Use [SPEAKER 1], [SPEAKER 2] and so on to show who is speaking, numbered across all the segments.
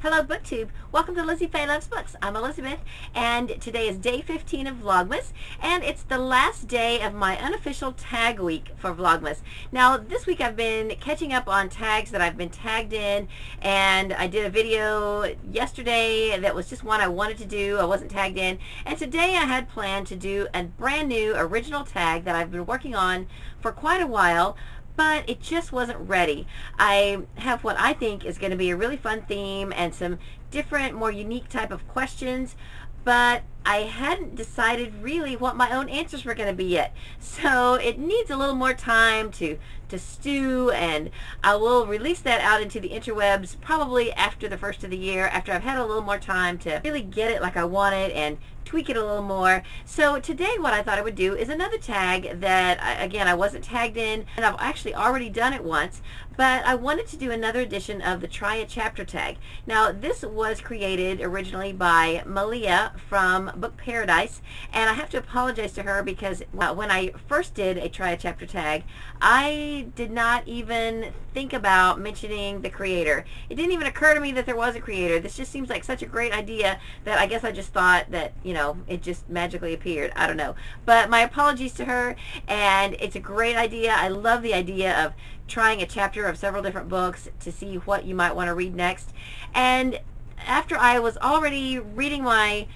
[SPEAKER 1] Hello BookTube, welcome to Lizzie Faye Loves Books. I'm Elizabeth and today is day 15 of Vlogmas and it's the last day of my unofficial tag week for Vlogmas. Now this week I've been catching up on tags that I've been tagged in, and I did a video yesterday that was just one I wanted to do. I wasn't tagged in, and today I had planned to do a brand new original tag that I've been working on for quite a while, but it just wasn't ready. I have what I think is going to be a really fun theme and some different, more unique type of questions, but I hadn't decided really what my own answers were going to be yet. So it needs a little more time to stew, and I will release that out into the interwebs probably after the first of the year, after I've had a little more time to really get it like I want it and tweak it a little more. So today what I thought I would do is another tag that, again, I wasn't tagged in, and I've actually already done it once, but I wanted to do another edition of the Try a Chapter tag. Now this was created originally by Malia from Bookparadise, and I have to apologize to her because when I first did a Try a Chapter tag, I did not even think about mentioning the creator. It didn't even occur to me that there was a creator. This just seems like such a great idea that I guess I just thought that, you know, it just magically appeared. I don't know. But my apologies to her, and it's a great idea. I love the idea of trying a chapter of several different books to see what you might want to read next. And after I was already reading my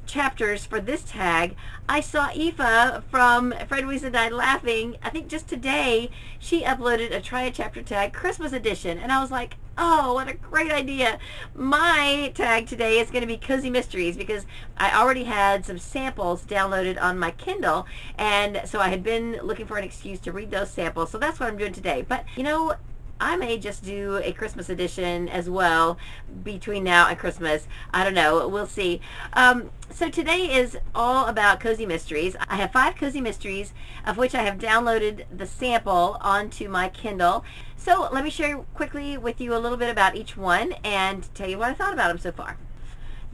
[SPEAKER 1] chapters for this tag, I saw Aoife from Fred Weasley Died Laughing. I think just today she uploaded a Try a Chapter tag Christmas edition, and I was like, oh, what a great idea. My tag today is going to be Cozy Mysteries because I already had some samples downloaded on my Kindle, and so I had been looking for an excuse to read those samples, so that's what I'm doing today. But you know, I may just do a Christmas edition as well between now and Christmas. I don't know. We'll see. So today is all about Cozy Mysteries. I have 5 Cozy Mysteries, of which I have downloaded the sample onto my Kindle. So let me share quickly with you a little bit about each one and tell you what I thought about them so far.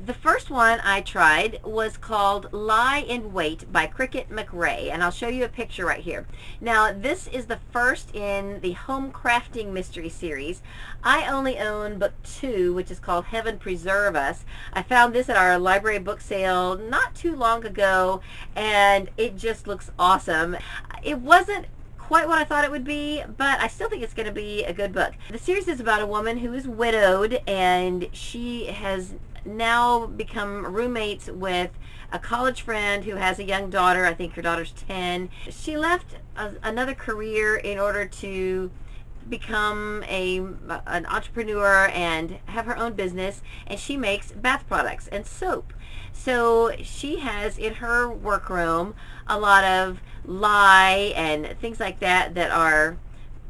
[SPEAKER 1] The first one I tried was called Lie in Wait by Cricket McRae, and I'll show you a picture right here. Now this is the first in the home crafting mystery series. I only own book 2, which is called Heaven Preserve Us. I found this at our library book sale not too long ago, and it just looks awesome. It wasn't quite what I thought it would be, but I still think it's going to be a good book. The series is about a woman who is widowed, and she has now become roommates with a college friend who has a young daughter. I think her daughter's 10. She left another career in order to become an entrepreneur and have her own business, and she makes bath products and soap. So she has in her workroom a lot of lye and things like that that are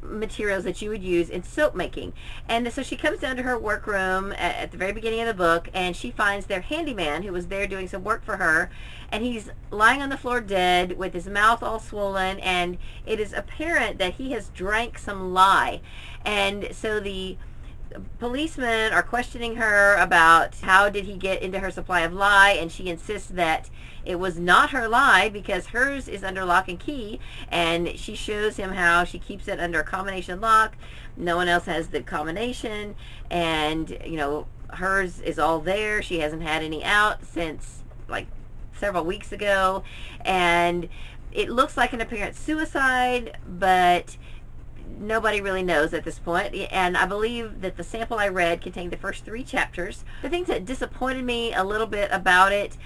[SPEAKER 1] materials that you would use in soap making. And so she comes down to her workroom at the very beginning of the book, and she finds their handyman who was there doing some work for her, and he's lying on the floor dead with his mouth all swollen, and it is apparent that he has drank some lye. And so the policemen are questioning her about how did he get into her supply of lye, and she insists that it was not her lye because hers is under lock and key, and she shows him how she keeps it under a combination lock. No one else has the combination, and you know, hers is all there. She hasn't had any out since like several weeks ago, and it looks like an apparent suicide, but nobody really knows at this point. And I believe that the sample I read contained the first 3 chapters. The things that disappointed me a little bit about it,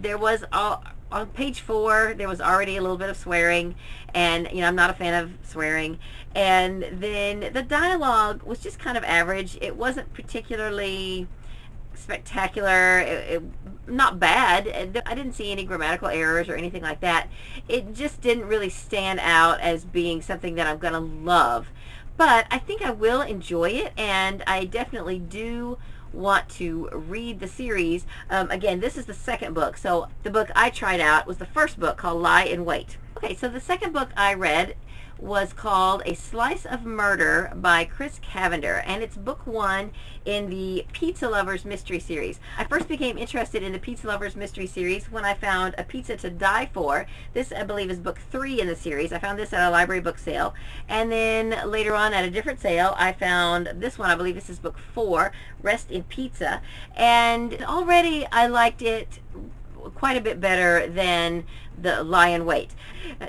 [SPEAKER 1] there was on page 4 there was already a little bit of swearing, and you know, I'm not a fan of swearing. And then the dialogue was just kind of average. It wasn't particularly spectacular. Not bad. I didn't see any grammatical errors or anything like that. It just didn't really stand out as being something that I'm gonna love, but I think I will enjoy it, and I definitely do want to read the series. Again, this is the second book, so the book I tried out was the first book called Lie in Wait. Okay, so the second book I read was called A Slice of Murder by Chris Cavender, and it's book 1 in the Pizza Lovers Mystery Series. I first became interested in the Pizza Lovers Mystery Series when I found A Pizza to Die For. This, I believe, is book 3 in the series. I found this at a library book sale, and then later on at a different sale I found this one. I believe this is book 4, Rest in Pizza, and already I liked it quite a bit better than the Lie in Wait.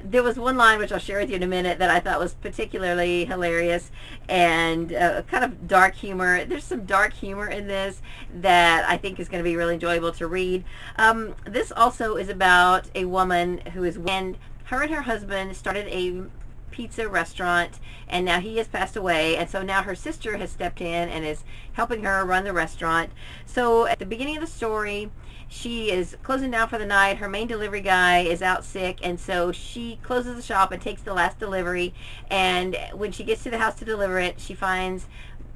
[SPEAKER 1] There was one line, which I'll share with you in a minute, that I thought was particularly hilarious and kind of dark humor. There's some dark humor in this that I think is going to be really enjoyable to read. This also is about a woman who is, when her and her husband started a pizza restaurant, and now he has passed away, and so now her sister has stepped in and is helping her run the restaurant. So at the beginning of the story, she is closing down for the night. Her main delivery guy is out sick, and so she closes the shop and takes the last delivery, and when she gets to the house to deliver it, she finds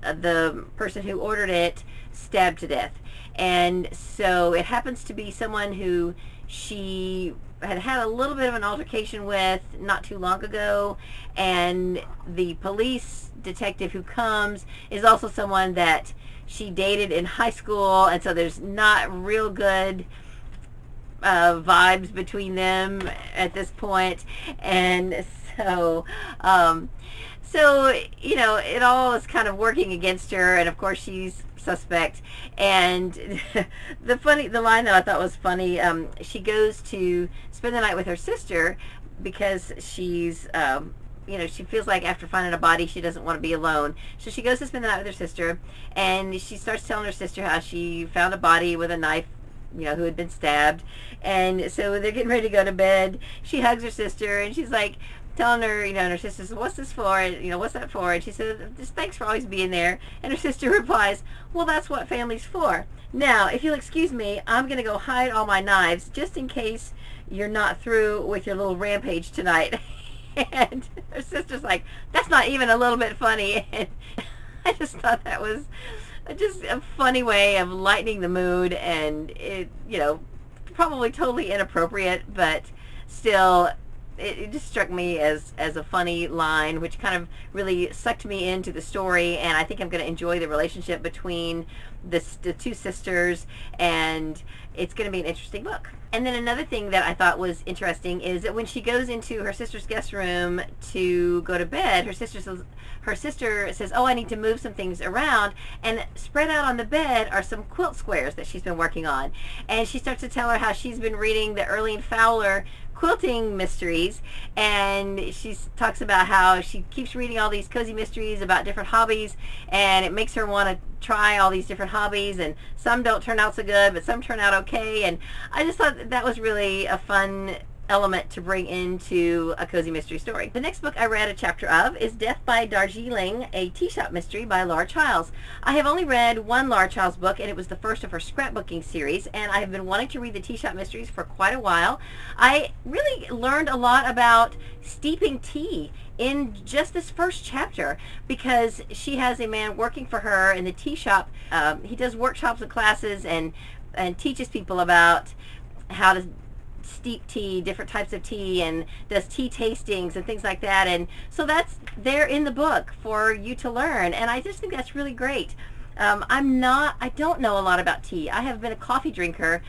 [SPEAKER 1] the person who ordered it stabbed to death. And so it happens to be someone who she had a little bit of an altercation with not too long ago, and the police detective who comes is also someone that she dated in high school, and so there's not real good vibes between them at this point. And so you know, it all is kind of working against her, and of course she's suspect. And the line that I thought was funny, she goes to spend the night with her sister because she's you know, she feels like after finding a body she doesn't want to be alone, so she goes to spend the night with her sister, and she starts telling her sister how she found a body with a knife, you know, who had been stabbed. And so they're getting ready to go to bed. She hugs her sister, and she's like telling her, you know, and her sister says, "What's this for? You know, what's that for?" And she says, "Just thanks for always being there." And her sister replies, "Well, that's what family's for. Now, if you'll excuse me, I'm going to go hide all my knives just in case you're not through with your little rampage tonight." And her sister's like, "That's not even a little bit funny." And I just thought that was just a funny way of lightening the mood, and it, you know, probably totally inappropriate, but still it just struck me as a funny line, which kind of really sucked me into the story, and I think I'm going to enjoy the relationship between the two sisters, and it's going to be an interesting book. And then another thing that I thought was interesting is that when she goes into her sister's guest room to go to bed, her sister says, "Oh, I need to move some things around," and spread out on the bed are some quilt squares that she's been working on. And she starts to tell her how she's been reading the Erling Fowler quilting mysteries, and she talks about how she keeps reading all these cozy mysteries about different hobbies, and it makes her want to try all these different hobbies, and some don't turn out so good, but some turn out okay. And I just thought that was really a fun element to bring into a cozy mystery story. The next book I read a chapter of is Death by Darjeeling, a tea shop mystery by Laura Childs. I have only read one Laura Childs book, and it was the first of her scrapbooking series, and I have been wanting to read the tea shop mysteries for quite a while. I really learned a lot about steeping tea in just this first chapter, because she has a man working for her in the tea shop. He does workshops and classes and teaches people about how to steep tea, different types of tea, and does tea tastings and things like that. And so that's there in the book for you to learn, and I just think that's really great. I don't know a lot about tea. I have been a coffee drinker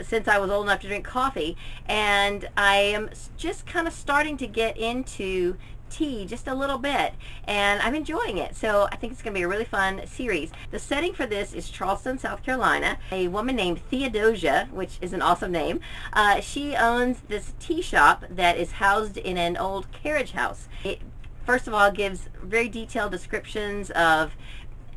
[SPEAKER 1] since I was old enough to drink coffee, and I am just kind of starting to get into tea just a little bit, and I'm enjoying it. So I think it's going to be a really fun series. The setting for this is Charleston, South Carolina. A woman named Theodosia, which is an awesome name, she owns this tea shop that is housed in an old carriage house. It, first of all, gives very detailed descriptions of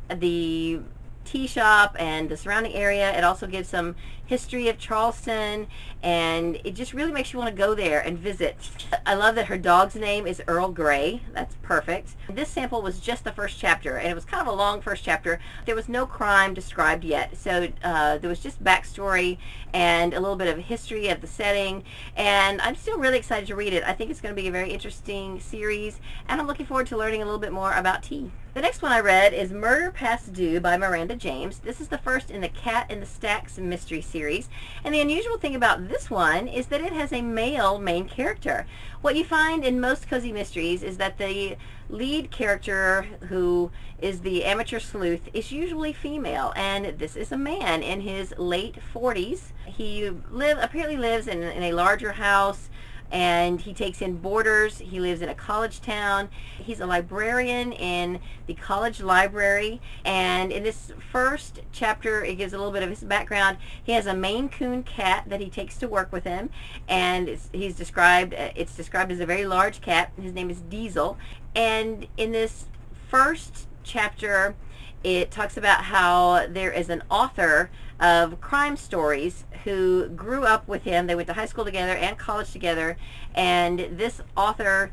[SPEAKER 1] the tea shop and the surrounding area. It also gives some history of Charleston, and it just really makes you want to go there and visit. I love that her dog's name is Earl Grey. That's perfect. This sample was just the first chapter, and it was kind of a long first chapter. There was no crime described yet, so there was just backstory and a little bit of history of the setting, and I'm still really excited to read it. I think it's going to be a very interesting series, and I'm looking forward to learning a little bit more about tea. The next one I read is Murder Past Due by Miranda James. This is the first in the Cat in the Stacks mystery series. And the unusual thing about this one is that it has a male main character. What you find in most cozy mysteries is that the lead character, who is the amateur sleuth, is usually female. And this is a man in his late 40s. He apparently lives in a larger house, and he takes in boarders. He lives in a college town. He's a librarian in the college library, and in this first chapter it gives a little bit of his background. He has a Maine Coon cat that he takes to work with him, and it's described as a very large cat. His name is Diesel. And in this first chapter it talks about how there is an author of crime stories who grew up with him. They went to high school together and college together, and this author,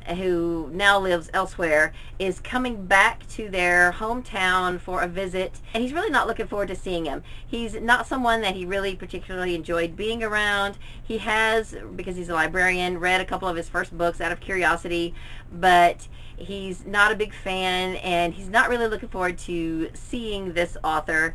[SPEAKER 1] who now lives elsewhere, is coming back to their hometown for a visit, and he's really not looking forward to seeing him. He's not someone that he really particularly enjoyed being around. He has, because he's a librarian, read a couple of his first books out of curiosity, but he's not a big fan, and he's not really looking forward to seeing this author.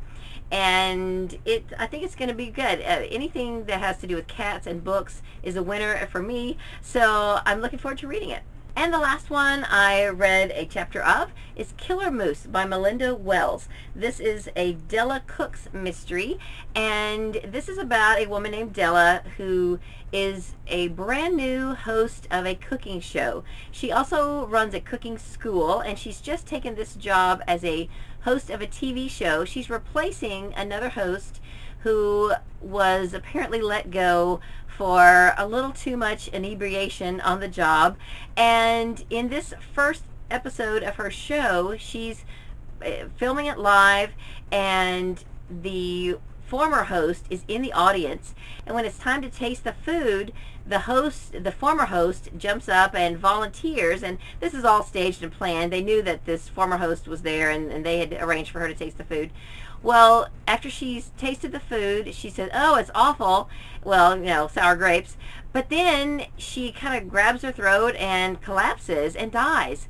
[SPEAKER 1] And I think it's going to be good. Anything that has to do with cats and books is a winner for me, so I'm looking forward to reading it. And the last one I read a chapter of is Killer Moose by Melinda Wells. This is a Della Cooks mystery, and this is about a woman named Della who is a brand new host of a cooking show. She also runs a cooking school, and she's just taken this job as a host of a TV show. She's replacing another host who was apparently let go for a little too much inebriation on the job. And in this first episode of her show, she's filming it live, and the former host is in the audience, and when it's time to taste the food, the former host jumps up and volunteers, and this is all staged and planned. They knew that this former host was there, and they had arranged for her to taste the food. Well, after she's tasted the food, she said, "Oh, it's awful." Well, sour grapes. But then she kind of grabs her throat and collapses and dies.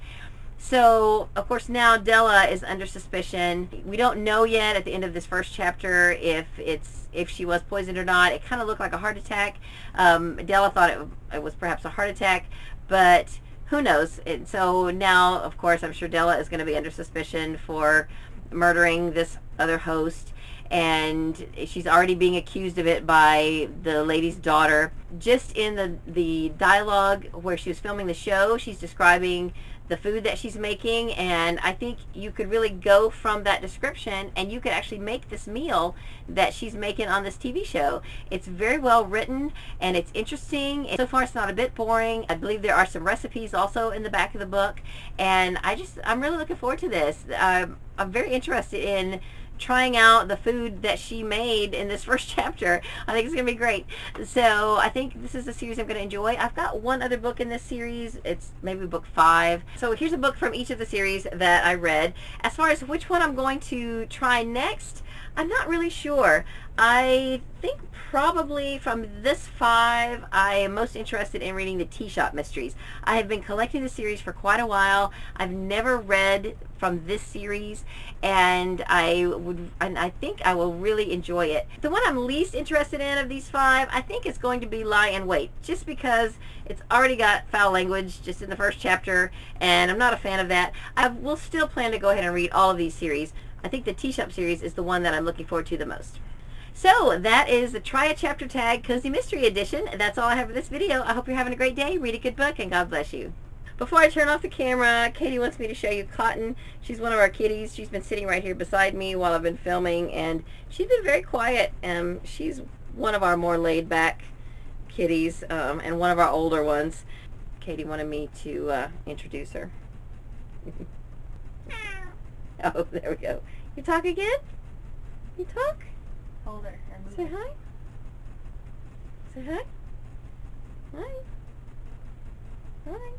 [SPEAKER 1] So, of course, now Della is under suspicion. We don't know yet at the end of this first chapter if she was poisoned or not. It kind of looked like a heart attack. Della thought it was perhaps a heart attack, but who knows? And so now, of course, I'm sure Della is going to be under suspicion for murdering this other host, and she's already being accused of it by the lady's daughter. Just in the dialogue where she was filming the show, she's describing the food that she's making, and I think you could really go from that description and you could actually make this meal that she's making on this TV show. It's very well written and it's interesting. So far it's not a bit boring. I believe there are some recipes also in the back of the book, and I'm really looking forward to this. I'm very interested in trying out the food that she made in this first chapter. I think it's going to be great. So I think this is a series I'm going to enjoy. I've got one other book in this series. It's maybe book 5. So here's a book from each of the series that I read. As far as which one I'm going to try next, I'm not really sure. I think probably from this 5, I am most interested in reading the Tea Shop Mysteries. I have been collecting the series for quite a while. I've never read from this series, and I think I will really enjoy it. The one I'm least interested in of these 5, I think is going to be Lie in Wait, just because it's already got foul language just in the first chapter, and I'm not a fan of that. I will still plan to go ahead and read all of these series. I think the Tea Shop series is the one that I'm looking forward to the most. So that is the Try a Chapter Tag Cozy Mystery Edition. That's all I have for this video. I hope you're having a great day. Read a good book, and God bless you. Before I turn off the camera, Katie wants me to show you Cotton. She's one of our kitties. She's been sitting right here beside me while I've been filming, and she's been very quiet. She's one of our more laid-back kitties, and one of our older ones. Katie wanted me to introduce her. Oh, there we go. You talk again? You talk?
[SPEAKER 2] Hold her.
[SPEAKER 1] Say hi. Say hi. Hi. Hi.